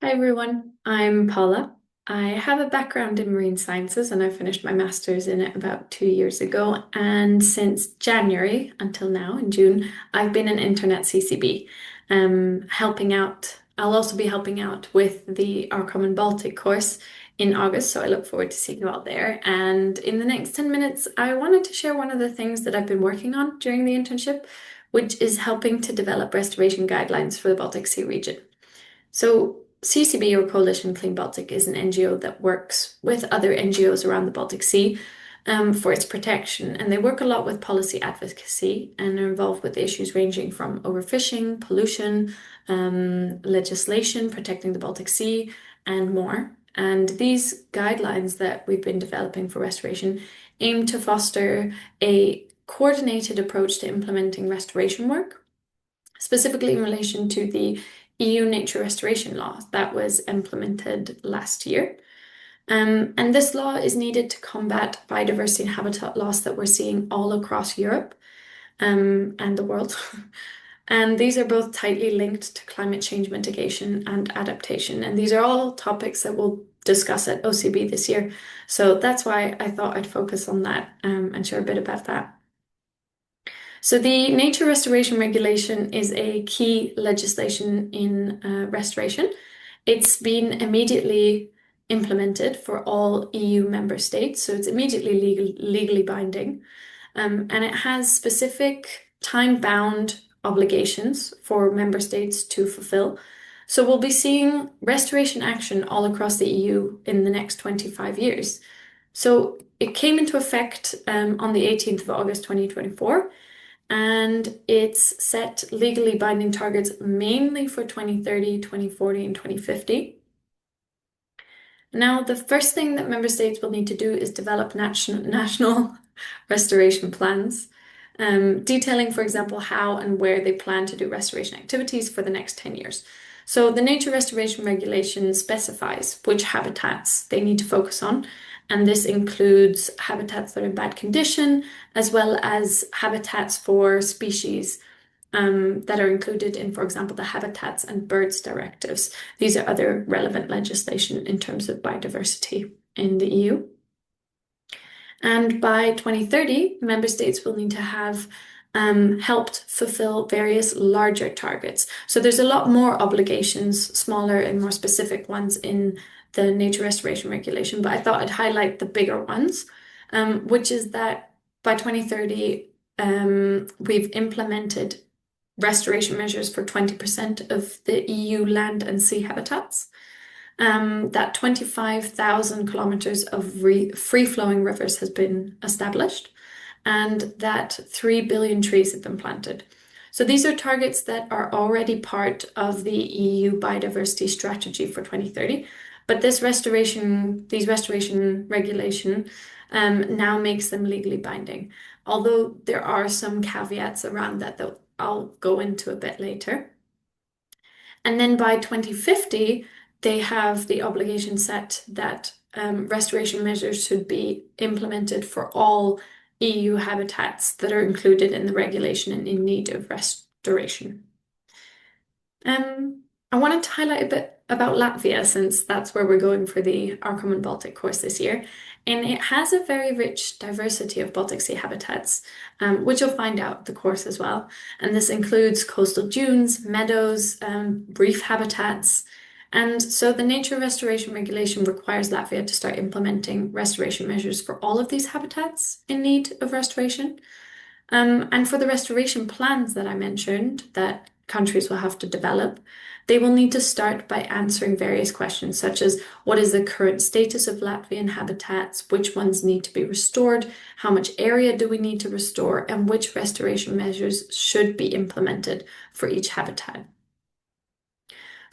Hi everyone, I'm Paula. I have a background in marine sciences and I finished my master's in it about 2 years ago. And since January until now, in June, I've been an intern at CCB, helping out. I'll also be helping out with the Our Common Baltic course in August, so I look forward to seeing you all there. And in the next 10 minutes, I wanted to share one of the things that I've been working on during the internship, which is helping to develop restoration guidelines for the Baltic Sea region. So, CCB or Coalition Clean Baltic is an NGO that works with other NGOs around the Baltic Sea for its protection. And they work a lot with policy advocacy and are involved with issues ranging from overfishing, pollution, legislation protecting the Baltic Sea, and more. And these guidelines that we've been developing for restoration aim to foster a coordinated approach to implementing restoration work, specifically in relation to the EU nature restoration law that was implemented last year. And this law is needed to combat biodiversity and habitat loss that we're seeing all across Europe and the world. And these are both tightly linked to climate change mitigation and adaptation. And these are all topics that we'll discuss at OCB this year. So that's why I thought I'd focus on that and share a bit about that. So the Nature Restoration Regulation is a key legislation in restoration. It's been immediately implemented for all EU member states, so it's immediately legally binding. And it has specific time-bound obligations for member states to fulfill. So we'll be seeing restoration action all across the EU in the next 25 years. So it came into effect on the 18th of August 2024, and it's set legally binding targets mainly for 2030, 2040, and 2050. Now, the first thing that member states will need to do is develop national restoration plans, detailing, for example, how and where they plan to do restoration activities for the next 10 years. So the Nature Restoration Regulation specifies which habitats they need to focus on, and this includes habitats that are in bad condition, as well as habitats for species that are included in, for example, the Habitats and Birds Directives. These are other relevant legislation in terms of biodiversity in the EU. And by 2030, member states will need to have helped fulfill various larger targets. So there's a lot more obligations, smaller and more specific ones in the Nature Restoration Regulation, but I thought I'd highlight the bigger ones, which is that by 2030, we've implemented restoration measures for 20% of the EU land and sea habitats. That 25,000 kilometers of free-flowing rivers has been established, and that 3 billion trees have been planted. So these are targets that are already part of the EU biodiversity strategy for 2030. But these restoration regulation now makes them legally binding. Although there are some caveats around that I'll go into a bit later. And then by 2050, they have the obligation set that restoration measures should be implemented for all EU habitats that are included in the regulation and in need of restoration. I wanted to highlight a bit about Latvia since that's where we're going for the Our Common Baltic course this year. And it has a very rich diversity of Baltic Sea habitats, which you'll find out the course as well. And this includes coastal dunes, meadows, reef habitats. And so the Nature Restoration Regulation requires Latvia to start implementing restoration measures for all of these habitats in need of restoration. And for the restoration plans that I mentioned that countries will have to develop, they will need to start by answering various questions, such as what is the current status of Latvian habitats, which ones need to be restored, how much area do we need to restore, and which restoration measures should be implemented for each habitat.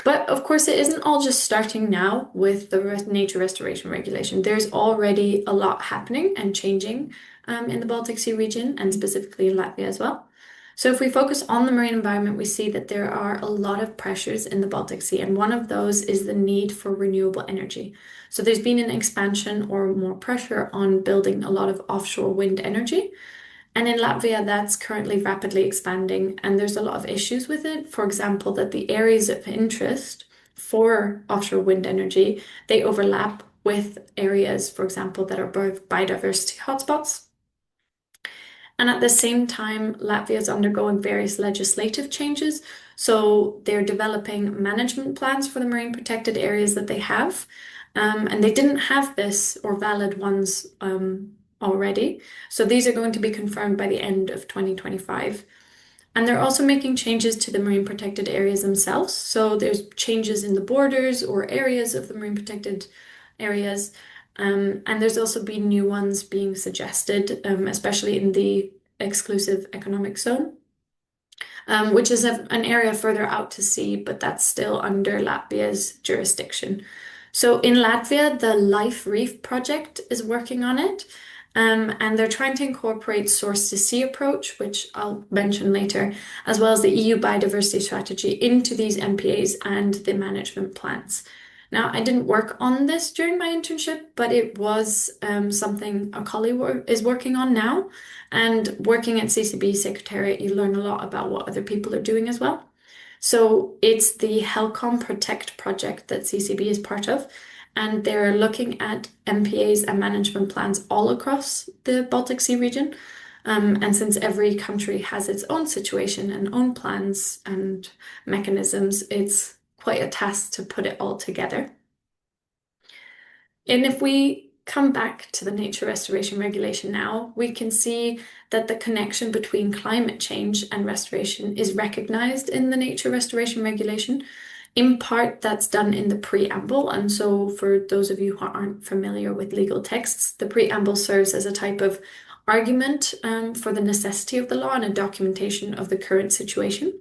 But of course, it isn't all just starting now with the nature restoration regulation. There's already a lot happening and changing in the Baltic Sea region and specifically in Latvia as well. So if we focus on the marine environment, we see that there are a lot of pressures in the Baltic Sea, and one of those is the need for renewable energy. So there's been an expansion or more pressure on building a lot of offshore wind energy. And in Latvia, that's currently rapidly expanding, and there's a lot of issues with it. For example, that the areas of interest for offshore wind energy, they overlap with areas, for example, that are both biodiversity hotspots. And at the same time, Latvia is undergoing various legislative changes. So they're developing management plans for the marine protected areas that they have. And they didn't have this or valid ones already. So these are going to be confirmed by the end of 2025. And they're also making changes to the marine protected areas themselves. So there's changes in the borders or areas of the marine protected areas. And there's also been new ones being suggested, especially in the exclusive economic zone, which is an area further out to sea, but that's still under Latvia's jurisdiction. So in Latvia, the Life Reef project is working on it. And they're trying to incorporate source to sea approach, which I'll mention later, as well as the EU biodiversity strategy into these MPAs and the management plans. Now, I didn't work on this during my internship, but it was something a colleague is working on now. And working at CCB Secretariat, you learn a lot about what other people are doing as well. So it's the Helcom Protect project that CCB is part of, and they're looking at MPAs and management plans all across the Baltic Sea region. And since every country has its own situation and own plans and mechanisms, it's quite a task to put it all together. And if we come back to the nature restoration regulation now, we can see that the connection between climate change and restoration is recognized in the nature restoration regulation. In part, that's done in the preamble. And so, for those of you who aren't familiar with legal texts, the preamble serves as a type of argument for the necessity of the law and a documentation of the current situation.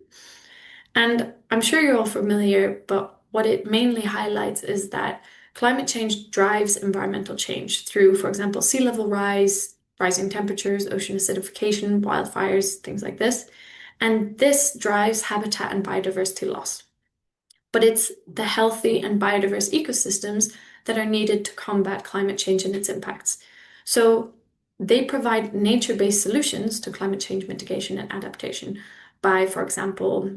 And I'm sure you're all familiar, but what it mainly highlights is that climate change drives environmental change through, for example, sea level rise, rising temperatures, ocean acidification, wildfires, things like this. And this drives habitat and biodiversity loss. But it's the healthy and biodiverse ecosystems that are needed to combat climate change and its impacts. So they provide nature-based solutions to climate change mitigation and adaptation by, for example,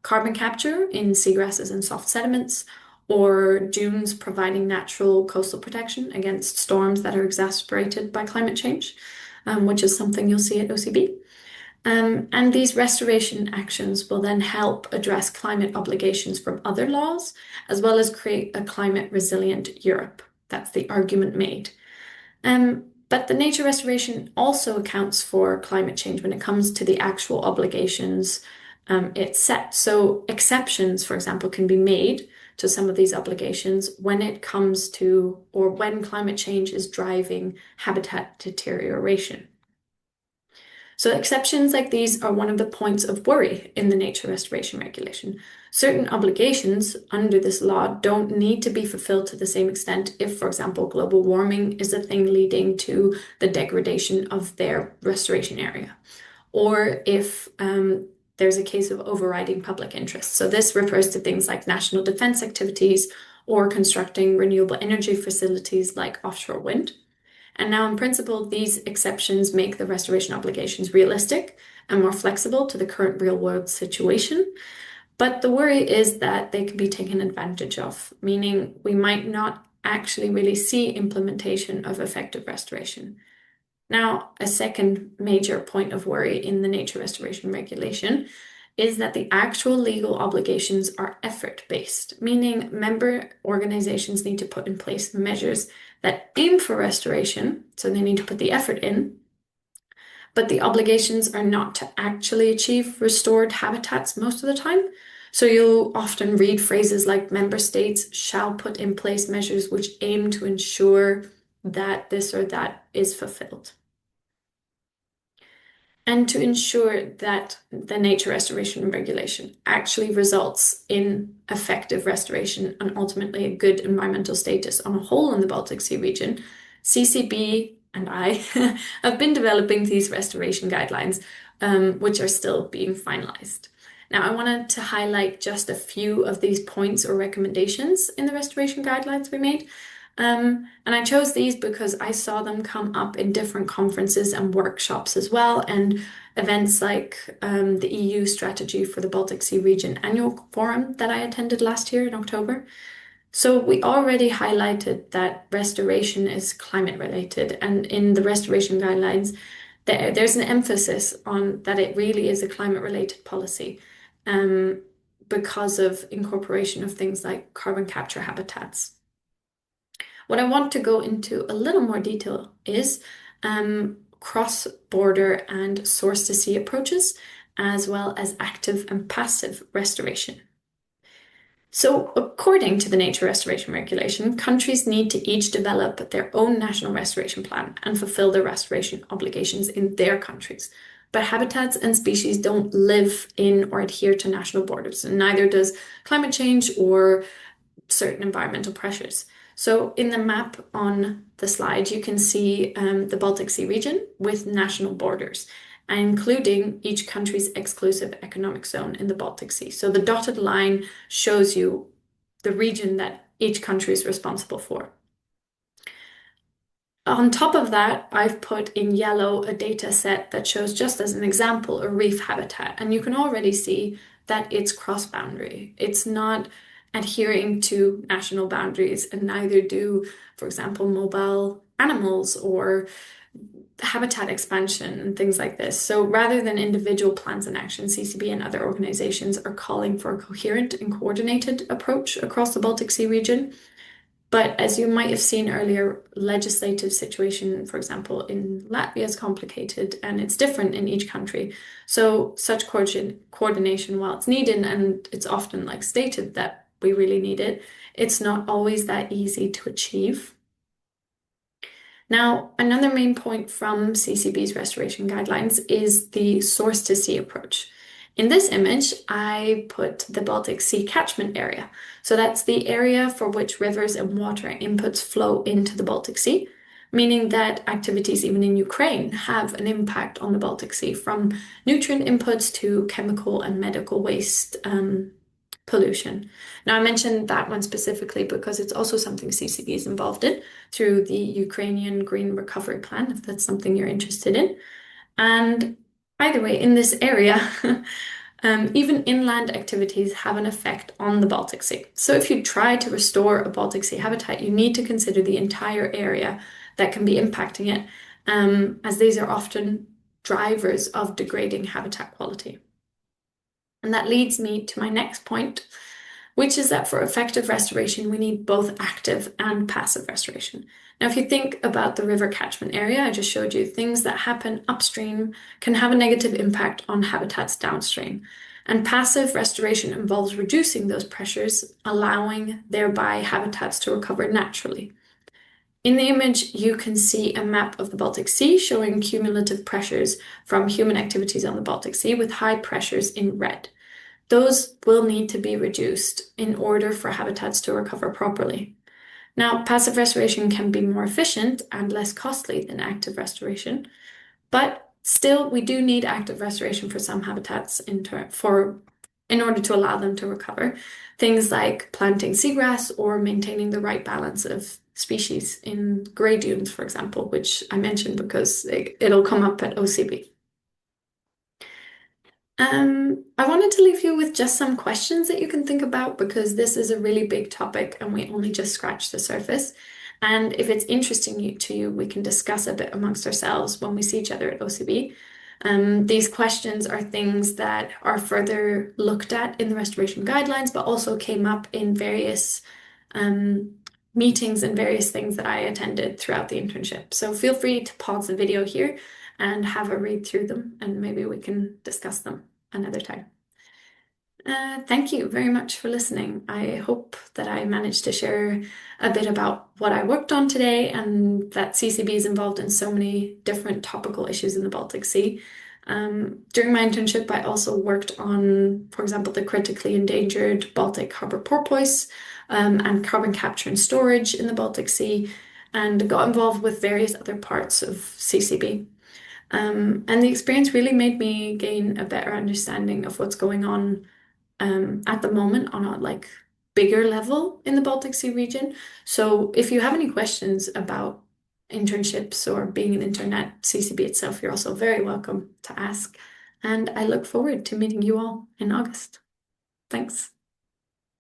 carbon capture in seagrasses and soft sediments, or dunes providing natural coastal protection against storms that are exacerbated by climate change, which is something you'll see at OCB. And these restoration actions will then help address climate obligations from other laws, as well as create a climate resilient Europe. That's the argument made. But the nature restoration also accounts for climate change when it comes to the actual obligations it set. So exceptions, for example, can be made to some of these obligations when it comes to, or when climate change is driving habitat deterioration. So exceptions like these are one of the points of worry in the nature restoration regulation. Certain obligations under this law don't need to be fulfilled to the same extent if, for example, global warming is a thing leading to the degradation of their restoration area, or if there's a case of overriding public interest. So this refers to things like national defense activities or constructing renewable energy facilities like offshore wind. And now, in principle, these exceptions make the restoration obligations realistic and more flexible to the current real-world situation. But the worry is that they can be taken advantage of, meaning we might not actually really see implementation of effective restoration. Now, a second major point of worry in the nature restoration regulation is that the actual legal obligations are effort-based, meaning member organizations need to put in place measures that aim for restoration, so they need to put the effort in, but the obligations are not to actually achieve restored habitats most of the time. So you'll often read phrases like member states shall put in place measures which aim to ensure that this or that is fulfilled. And to ensure that the nature restoration regulation actually results in effective restoration and ultimately a good environmental status on a whole in the Baltic Sea region, CCB and I have been developing these restoration guidelines, which are still being finalized. Now, I wanted to highlight just a few of these points or recommendations in the restoration guidelines we made. And I chose these because I saw them come up in different conferences and workshops as well, and events like the EU Strategy for the Baltic Sea Region annual forum that I attended last year in October. So we already highlighted that restoration is climate related, and in the restoration guidelines, there's an emphasis on that it really is a climate related policy, um, because of incorporation of things like carbon capture habitats. What I want to go into a little more detail is cross-border and source-to-sea approaches, as well as active and passive restoration. So, according to the Nature Restoration Regulation, countries need to each develop their own national restoration plan and fulfill their restoration obligations in their countries. But habitats and species don't live in or adhere to national borders, and neither does climate change or certain environmental pressures. So in the map on the slide, you can see the Baltic Sea region with national borders, including each country's exclusive economic zone in the Baltic Sea. So the dotted line shows you the region that each country is responsible for. On top of that, I've put in yellow a data set that shows, just as an example, a reef habitat. And you can already see that it's cross-boundary. It's not adhering to national boundaries, and neither do, for example, mobile animals or habitat expansion and things like this. So rather than individual plans and actions, CCB and other organizations are calling for a coherent and coordinated approach across the Baltic Sea region. But as you might have seen earlier, legislative situation, for example, in Latvia is complicated and it's different in each country. So such coordination, while it's needed and it's often like stated that we really need it, it's not always that easy to achieve. Now, another main point from CCB's restoration guidelines is the source to sea approach. In this image, I put the Baltic Sea catchment area. So that's the area for which rivers and water inputs flow into the Baltic Sea, meaning that activities even in Ukraine have an impact on the Baltic Sea, from nutrient inputs to chemical and medical waste pollution. Now, I mentioned that one specifically because it's also something CCB is involved in through the Ukrainian Green Recovery Plan, if that's something you're interested in. And either way, in this area, even inland activities have an effect on the Baltic Sea. So if you try to restore a Baltic Sea habitat, you need to consider the entire area that can be impacting it, as these are often drivers of degrading habitat quality. And that leads me to my next point, which is that for effective restoration, we need both active and passive restoration. Now, if you think about the river catchment area, I just showed you, things that happen upstream can have a negative impact on habitats downstream. And passive restoration involves reducing those pressures, allowing thereby habitats to recover naturally. In the image, you can see a map of the Baltic Sea showing cumulative pressures from human activities on the Baltic Sea, with high pressures in red. Those will need to be reduced in order for habitats to recover properly. Now, passive restoration can be more efficient and less costly than active restoration, but still, we do need active restoration for some habitats in order to allow them to recover. Things like planting seagrass or maintaining the right balance of species in grey dunes, for example, which I mentioned because it'll come up at OCB. I wanted to leave you with just some questions that you can think about, because this is a really big topic and we only just scratched the surface. And if it's interesting to you, we can discuss a bit amongst ourselves when we see each other at OCB. These questions are things that are further looked at in the restoration guidelines, but also came up in various meetings and various things that I attended throughout the internship. So feel free to pause the video here and have a read through them, and maybe we can discuss them another time. Thank you very much for listening. I hope that I managed to share a bit about what I worked on today, and that CCB is involved in so many different topical issues in the Baltic Sea. During my internship, I also worked on, for example, the critically endangered Baltic harbor porpoise, and carbon capture and storage in the Baltic Sea, and got involved with various other parts of CCB. And the experience really made me gain a better understanding of what's going on at the moment on a like bigger level in the Baltic Sea region. So if you have any questions about internships or being an intern at CCB itself, you're also very welcome to ask. And I look forward to meeting you all in August. Thanks.